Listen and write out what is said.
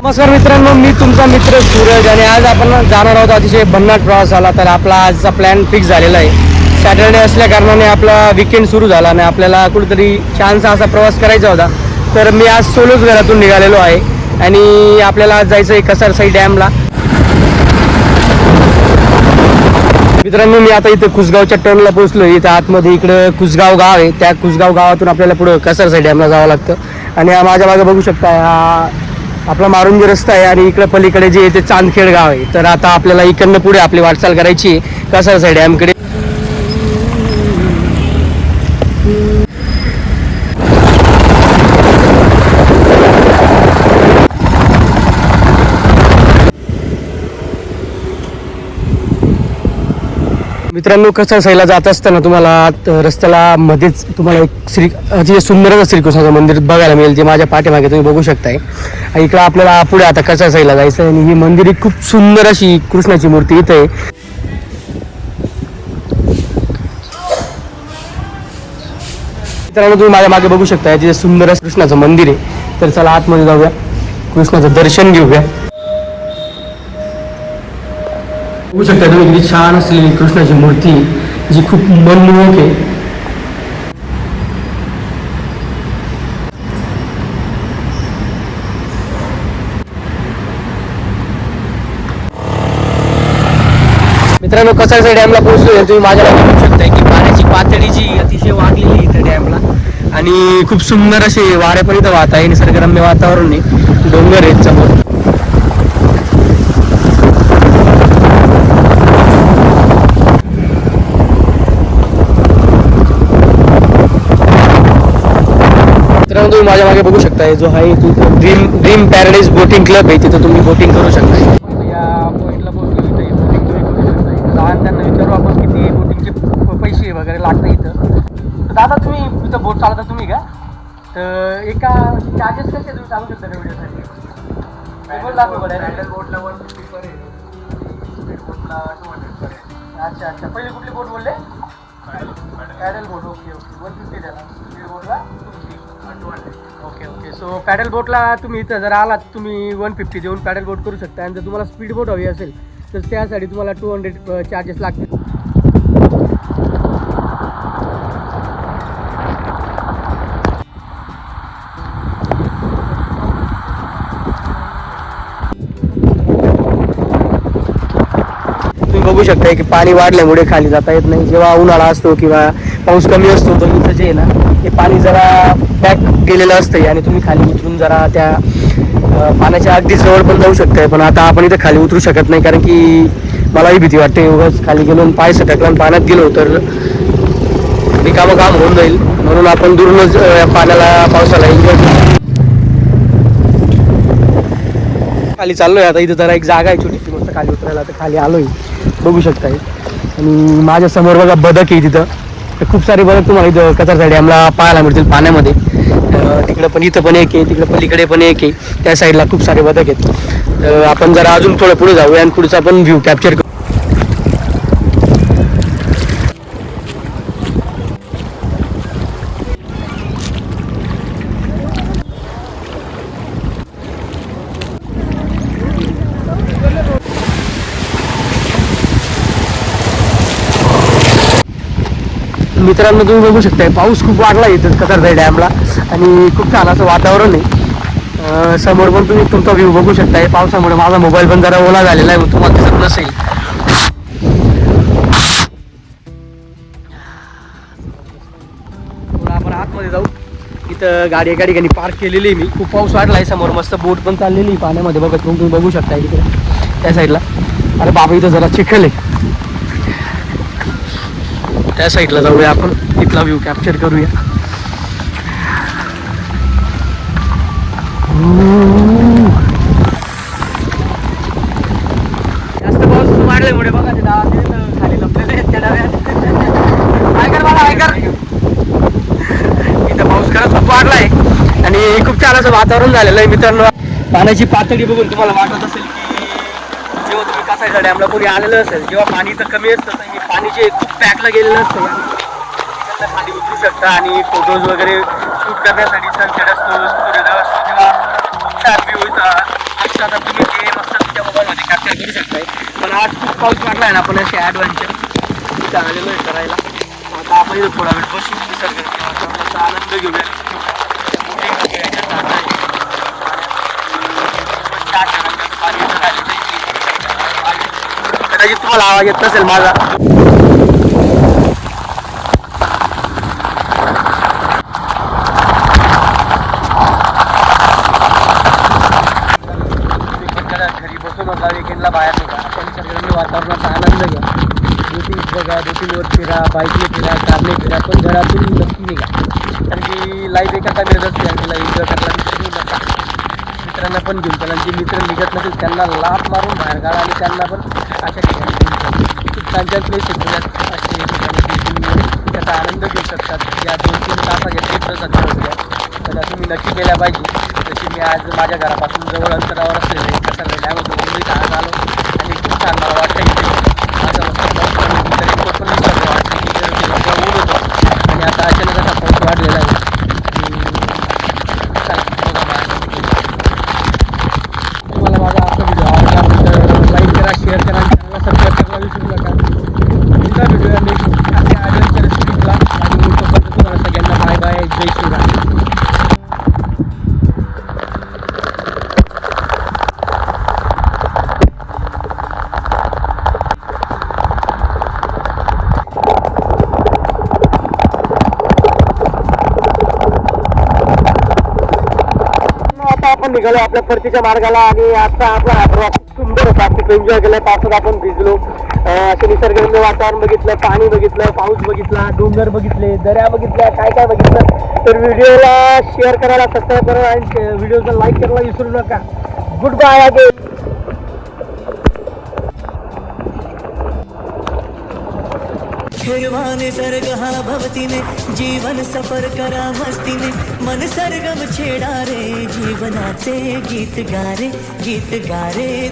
नमस्कार मित्रांनो, मी तुमचा मित्र सूरज आणि आज आपण जाणार आहोत अतिशय भन्नाट प्रवासाला. तर आपला आजचा प्लॅन फिक्स झालेला आहे. सॅटर्डे असल्या कारणाने आपला विकेंड सुरू झाला आणि आपल्याला कुठेतरी छानसा असा प्रवास करायचा होता. तर मी आज सोलोच घरातून निघालेलो आहे आणि आपल्याला आज जायचं आहे कसारसाई डॅमला. मित्रांनो, मी आता इथं कुसगावच्या टर्नला पोहोचलो. इथं आतमध्ये इकडं कुसगाव गाव आहे. त्या कुसगाव गावातून आपल्याला पुढं कसारसाई डॅमला जावं लागतं आणि माझ्या मागे बघू शकता हा आपला मारुंजी रस्ता आहे आणि इकडे पलीकडे जे आहे ते चांदखेड गाव आहे. तर आता आपल्याला इकडनं पुढे आपली वाटचाल करायची आहे कसारसाई डॅमकडे. मित्रांनो, कसारसाईला जात असताना तुम्हाला रस्त्याला मध्येच तुम्हाला एक अतिशय सुंदर असं श्रीकृष्णाचं मंदिर बघायला मिळेल, जे माझ्या पाठीमागे तुम्ही बघू शकताय. इकडं आपल्याला पुढे आता कसारसाईला जायचं आहे आणि ही मंदिर ही खूप सुंदर अशी कृष्णाची मूर्ती इथं आहे. मित्रांनो, तुम्ही माझ्या मागे बघू शकता जे सुंदर असं कृष्णाचं मंदिर आहे. तर चला आतमध्ये जाऊया, कृष्णाचं दर्शन घेऊया. बघू शकता तुम्ही किती छान असलेली कृष्णाची मूर्ती जी खूप मनमोहक आहे. मित्रांनो, कसारसाई डॅमला पोहोचलो. तुम्ही माझ्याला बघू शकता की पाण्याची पातळी जी अतिशय वाढलेली इथं डॅमला आणि खूप सुंदर असे वारे पण इथं वाहत आहे. निसर्गरम्य वातावरण आहे, डोंगर आहेत समोर. मित्रांनो, तुम्ही माझ्या मागे बघू शकता जो आहे तिथं ड्रीम पॅराडाईज बोटिंग क्लब आहे. तिथं तुम्ही बोटिंग करू शकता. या पॉईंटला पोहोचलो इथं बोटिंग तुम्ही करू शकता. लहान त्यांना विचारू आपण किती बोटिंगचे पैसे वगैरे लागतात इथं. तर दादा, तुम्ही इथं बोट चालवता तुम्ही का? तर एका चार्जेस कसे तुम्ही सांगू शकता का व्हिडिओसाठी? बोटला 150 पर्यंत, स्पीड बोटला 200 पर्यंत. अच्छा, पहिली कुठली बोट बोलले? पॅडल बोट. ओके, 150 त्याला. स्पीड बोटला 200. ओके. सो पॅडल बोटला तुम्ही इथं जर आलात तुम्ही 150 देऊन पॅडल बोट करू शकता. आणि जर तुम्हाला स्पीड बोट हवी असेल तर त्यासाठी तुम्हाला 200 चार्जेस लागतील. बघू शकता की पाणी वाढल्यामुळे खाली जाता येत नाही. जेव्हा उन्हाळा असतो किंवा पाऊस कमी असतो तर इथं जे आहे ना हे पाणी जरा बॅक गेलेलं असतं आणि तुम्ही खाली उतरून जरा त्या पाण्याच्या अगदी जवळ पण जाऊ शकताय. पण आता आपण इथं खाली उतरू शकत नाही कारण की मलाही भीती वाटते. उगाच खाली गेलो आणि पाय सटकला आणि पाण्यात गेलो तर रिकामं काम होऊन जाईल. म्हणून आपण दुरूनच पाण्याला पावसाला एन्जॉय करू. खाली चाललोय आता. इथं जरा एक जागा आहे छोटीशी मस्त खाली उतरायला. तर खाली आलोय, बघू शकताय. आणि माझ्या समोर बघा बदक आहे तिथं. तर खूप सारे बदक तुम्हाला इथं कसारसाई डॅमला पाहायला मिळतील पाण्यामध्ये. तिकडं पण इथं पण एक आहे, तिकडं पलीकडे पण एक आहे. त्या साईडला खूप सारे बदक आहेत. तर आपण जरा अजून थोडं पुढे जाऊया आणि पुढचा पण व्ह्यू कॅप्चर करू. मित्रांनो, तुम्ही बघू शकताय पाऊस खूप वाढला इथं कसारसाई डॅमला आणि खूप छान असं वातावरण आहे. समोर पण तुम्ही तुमचा व्ह्यू बघू शकताय. पावसामुळे माझा मोबाईल पण जरा ओला झालेला आहे, तुम्हाला दिसत नसेल. आपण आतमध्ये जाऊ. इथं गाडी एका ठिकाणी पार्क केलेली मी. खूप पाऊस वाढला आहे. समोर मस्त बोट पण चाललेली पाण्यामध्ये बघत तुम्ही बघू शकताय तिकडे त्या साईडला. अरे बाबा, इथं जरा चिखल आहे. त्या साईडला जाऊया आपण, इथला व्ह्यू कॅप्चर करूया. जास्त पाऊस वाढल्यामुळे बघा ते खाली लपलेले आहेत त्या डाव्यात. इथं पाऊस खरंच खूप वाढला आहे आणि खूप छान असं वातावरण झालेलं आहे. मित्रांनो, पाण्याची पातळी बघून तुम्हाला वाटत असेल की जेव्हा तुम्ही कसारसाई डॅमला कोणी आलेलं असेल, जेव्हा पाणी तर कमी असतं तर हे पाणी जे खूप पॅकला गेलेलं असतं खाली उतरू शकता आणि फोटोज वगैरे शूट करण्यासाठी सनसेट असतो, सूर्योदय असतो, तेव्हा छान व्ह्यू येतात. पाऊस आता तुम्ही ते मस्त तुमच्या मोबाईलमध्ये कॅप्चर करू शकताय. पण आज खूप पाऊस वाटला आहे ना, आपण असे ॲडव्हेंचर इथं आलेलो आहे करायला. आता आपण इथं थोडा वेळ बसू, निसर्गाच्या वातावरणाचा आनंद घेऊया. कदाचित तुम्हाला आवाज येत नसेल माझा. घरी बसू नका, विकेंडला बाहेर नका, आपण निसर्गाच्या वातावरणाचा आनंद घ्या. बोटिंग बघा, बोटिंगवर फिरा, बाईकने फिरा, कारने फिरा, पण घरातून नक्की निघा. कारण की लाईफ एका मिळत असते आणि तिला एन्जॉय करायला विसरू नका. मित्रांना पण घेऊन चला, जे मित्र निघत नसेल त्यांना लाथ मारून बाहेर काढा आणि त्यांना पण अशा ठिकाणी घेऊन चला. खूप छान छान प्लेस आहेत पुण्यात असे ठिकाणी तुम्ही त्याचा आनंद घेऊ शकतात. या 2-3 तासाच्या ट्रिपसाठी होत्या तर तुम्ही नक्की केल्या पाहिजे. जशी मी आज माझ्या घरापासून जवळ अंतरावर असलेले कसं डॅममध्ये मुंबईत आज आलो आणि खूप छान मला वाटतं इथे असं रेनकोट पण निसर्ग वाटतं की ऊन होतं आणि आता अचानक असा पाऊस वाढलेला आहे. तुम्हाला माझा आजचा व्हिडिओ आवडला तर लाईक करा, शेअर करा, चॅनलला सबस्क्राईब करायला विसरू नका. पुढचा व्हिडिओ नेक्स्ट अशा ॲडव्हेंचर रेसिपीजला आणि तोपर्यंत तुम्हाला सगळ्यांना बाय बाय, जय श्रीराम. आता आपण निघालो आपल्या परतीच्या मार्गाला आणि आजचा आपला हा प्रवास खूप सुंदर होता. खूप एन्जॉय केला. पावसात आपण भिजलो, असे निसर्गरम्य वातावरण बघितलं, पाणी बघितलं, पाऊस बघितला, डोंगर बघितले, दऱ्या बघितल्या, काय काय बघितलं. तर व्हिडिओला शेअर करायला, सबस्क्राईब करायला आणि व्हिडिओला लाईक करायला विसरू नका. Goodbye again. हिरवा निसर्ग हा भवतीने जीवन सफर करा मस्तीने मन सरगम छेडा रे जीवनाचे गीत गा रे